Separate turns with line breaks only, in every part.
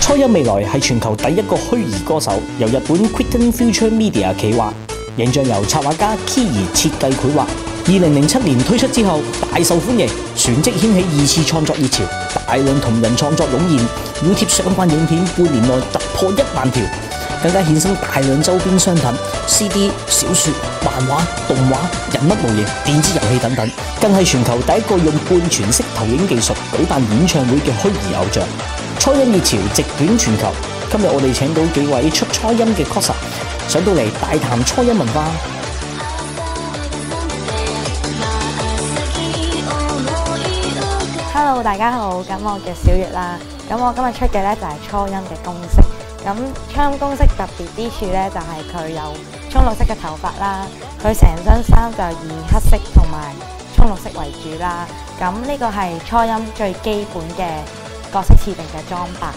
初音未來係全球第一個虛擬歌手，由日本 Quitten Future Media 企劃，形象由插畫家 Kiyi 設計繪畫。2007年推出之後大受歡迎，旋即掀起二次創作熱潮，大量同人創作湧現，要貼相關影片半年內突破1萬條，更加衍生大量周邊商品、CD、小說、漫畫、動畫、人物模型、電子遊戲等等，更係全球第一個用半全息投影技術舉辦演唱會嘅虛擬偶像。初音熱潮席捲全球，今日我哋請到幾位出初音嘅 coser 上到嚟大談初音文化。
Hello， 大家好，咁我叫小月啦。咁我今日出嘅咧就係初音嘅公式。咁初音公式特別之處咧就係佢有葱綠色嘅頭髮啦，佢成身衫就以黑色同埋葱綠色為主啦。咁呢個係初音最基本嘅角色設定嘅裝扮。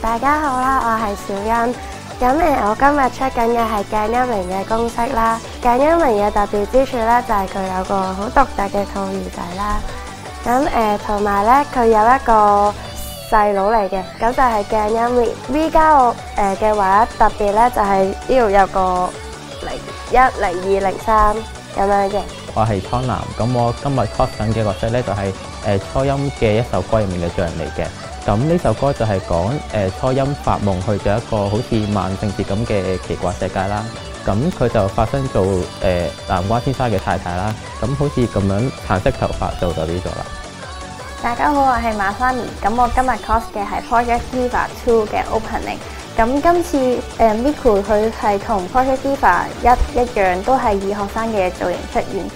大家好啦，我係小欣。咁我今日出緊嘅係鏡一鳴嘅公式啦。鏡一鳴嘅特別之處咧就係佢有個好獨特嘅兔耳仔啦。咁同埋咧佢有一個細佬嚟嘅，咁就係鏡一 V 加我嘅唯一特別咧就係呢度有個01、02、03咁樣嘅。
我係蒼南，咁我今日 cos 緊嘅角色咧就係初音嘅一首歌入面嘅象嚟嘅。咁呢首歌就係講初音發夢去咗一個好似萬聖節咁嘅奇怪世界啦。咁佢就發生做南瓜先生嘅太太啦。咁好似咁樣橙色頭髮就代表咗啦。
大家好，我係馬莎妮。咁我今日 cos 嘅係 Project Diva 2嘅 opening。咁今次Miku 佢係同 Project Diva 一樣，都係以學生嘅造型出現。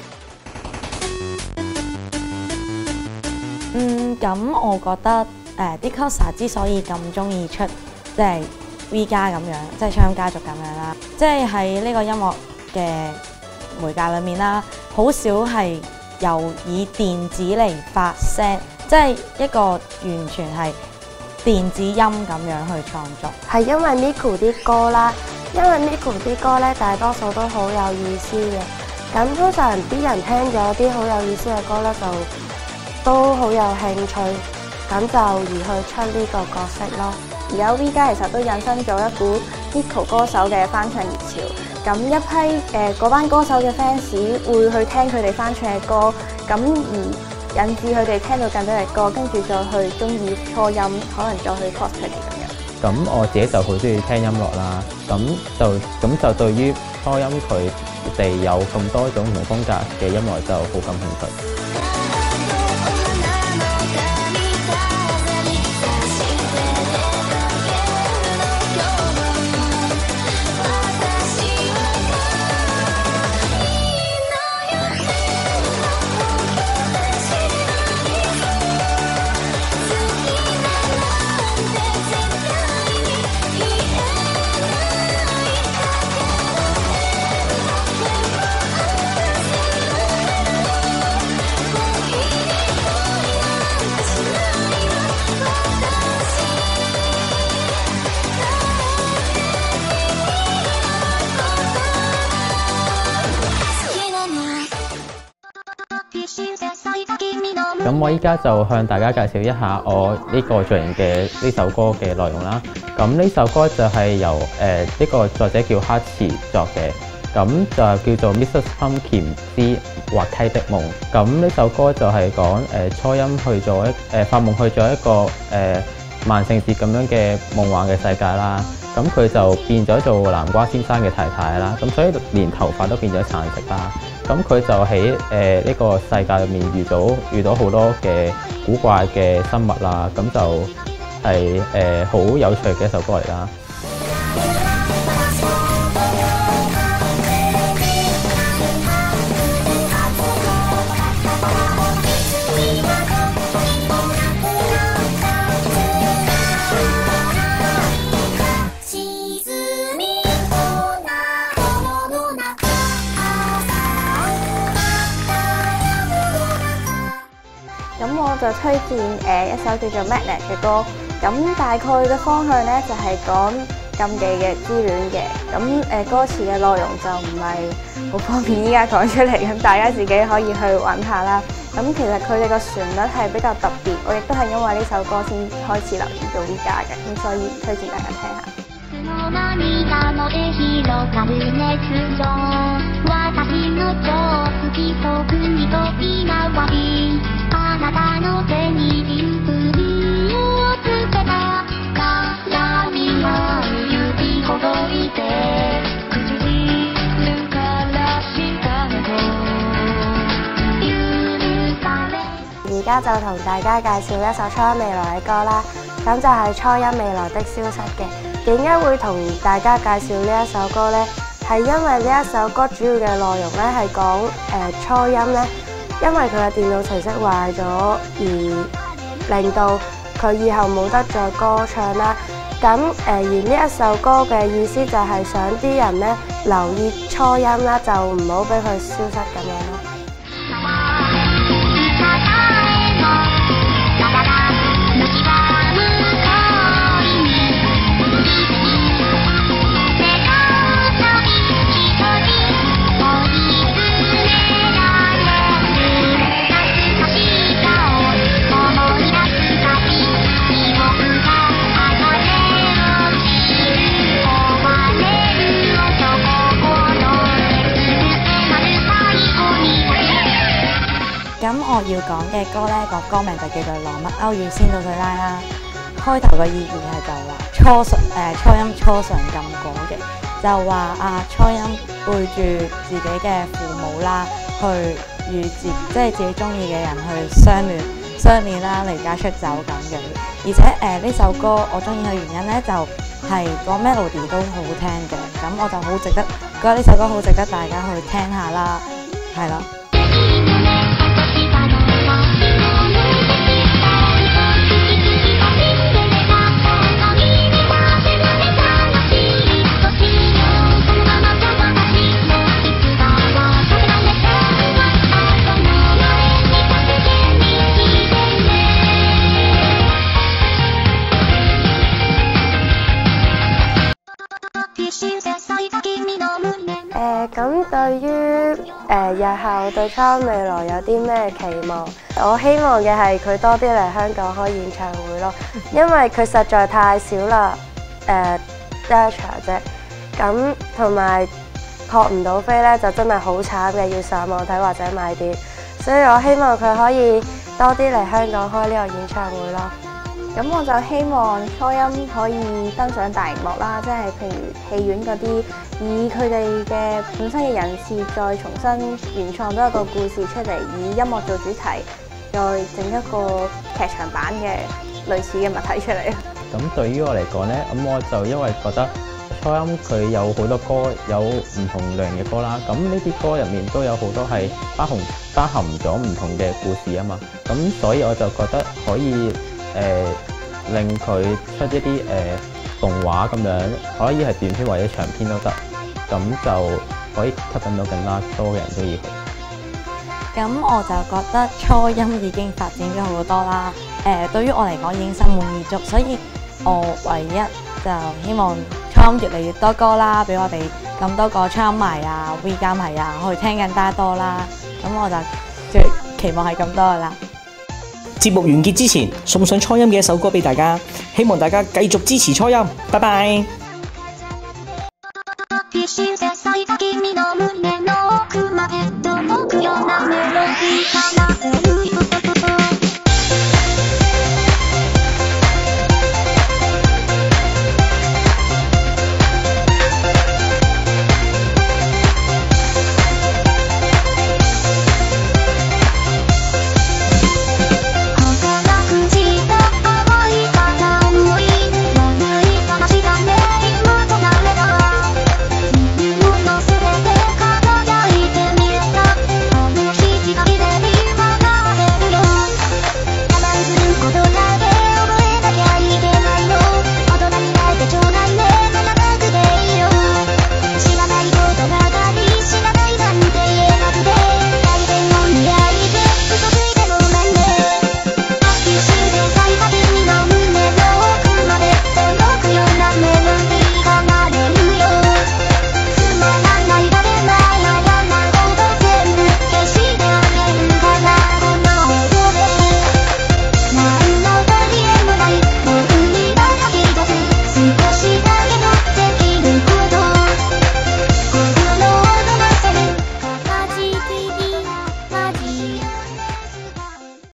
咁我覺得啲 coser 之所以咁中意出即係 V 家咁樣，即係初音家族咁樣啦，即係喺呢個音樂嘅媒介裏面啦，好少係由以電子嚟發聲，即係一個完全係電子音咁樣去創作。係
因為 Miku 啲歌啦，因為 Miku 啲歌咧大多數都好有意思嘅。咁通常啲人聽咗啲好有意思嘅歌咧，就都好有興趣，咁就而去出呢個角色咯。
而家 V 家其實都引申咗一股 Miku 歌手嘅翻唱熱潮，咁一批嗰班歌手嘅 fans 會去聽佢哋翻唱嘅歌，咁而引致佢哋聽到更多嘅歌，跟住再去中意初音，可能再去 cos 佢哋咁樣。
咁我自己就好中意聽音樂啦，咁就對於初音佢哋有咁多種唔同風格嘅音樂就好感興趣。咁我依家就向大家介紹一下我呢個造型嘅呢首歌嘅內容啦。咁呢首歌就係由呢個作者叫哈茨作嘅，咁就叫做 Mrs. Pumpkin 之滑稽的夢。咁呢首歌就係講初音去咗發夢去咗一個萬聖節咁樣嘅夢幻嘅世界啦。咁佢就變咗做南瓜先生嘅太太啦。咁所以連頭髮都變咗橙色啦。咁佢就喺呢個世界裏面遇到好多嘅古怪嘅生物啦，咁就係好有趣嘅一首歌嚟啦。
咁我就推薦一首叫做《Magnet》嘅歌。咁大概嘅方向咧就係講禁忌嘅之戀嘅。咁歌詞嘅內容就唔係好方便依家講出嚟，咁大家自己可以去揾下啦。咁其實佢哋個旋律係比較特別，我亦都係因為呢首歌先開始留意到Vega嘅，咁所以推薦大家聽下。
而家就同大家介紹一首初音未來嘅歌啦，咁就係初音未來的消失嘅。點解會同大家介紹呢一首歌呢？係因為呢一首歌主要嘅內容咧係講初音咧，因為佢嘅電腦程式壞咗，而令到佢以後冇得再歌唱啦。咁而呢一首歌嘅意思就係想啲人咧留意初音啦，就唔好俾佢消失咁樣咯。
咁我要講嘅歌呢，個歌名就叫做《羅密歐與仙杜瑞拉》啦。開頭嘅意義係就話初音初嘗禁果嘅，就話初音背住自己嘅父母啦，去與即係自己中意嘅人去相戀啦，離家出走咁樣。而且呢首歌我中意嘅原因呢，就係個 melody 都好好聽嘅，咁我就好值得覺得呢首歌好值得大家去聽下啦，係啦。
咁對於日後對初音未來有啲咩期望？我希望嘅係佢多啲嚟香港開演唱會咯，因為佢實在太少啦，得一場啫。咁同埋撲唔到飛咧，就真係好慘嘅，要上網睇或者買碟。所以我希望佢可以多啲嚟香港開呢個演唱會咯。
咁我就希望初音可以登上大熒幕啦，即係譬如戲院嗰啲，以佢哋嘅本身嘅人設再重新原創多一個故事出嚟，以音樂做主題，再整一個劇場版嘅類似嘅物體出嚟。
咁對於我嚟講呢，咁我就因為覺得初音佢有好多歌，有唔同類型嘅歌啦。咁呢啲歌入面都有好多係包含咗唔同嘅故事啊嘛。咁所以我就覺得可以令佢出一啲動畫咁樣，可以係短片或者長片都得，咁就可以吸引到更加多嘅人都要去。
咁我就覺得初音已經發展咗好多啦，對於我嚟講已經心滿意足，所以我唯一就希望初音越嚟越多歌啦，俾我哋咁多個初音迷啊、Vega迷啊去聽更加多啦。咁我就最期望係咁多噶啦。
節目完結之前，送上初音嘅一首歌俾大家，希望大家繼續支持初音。拜拜。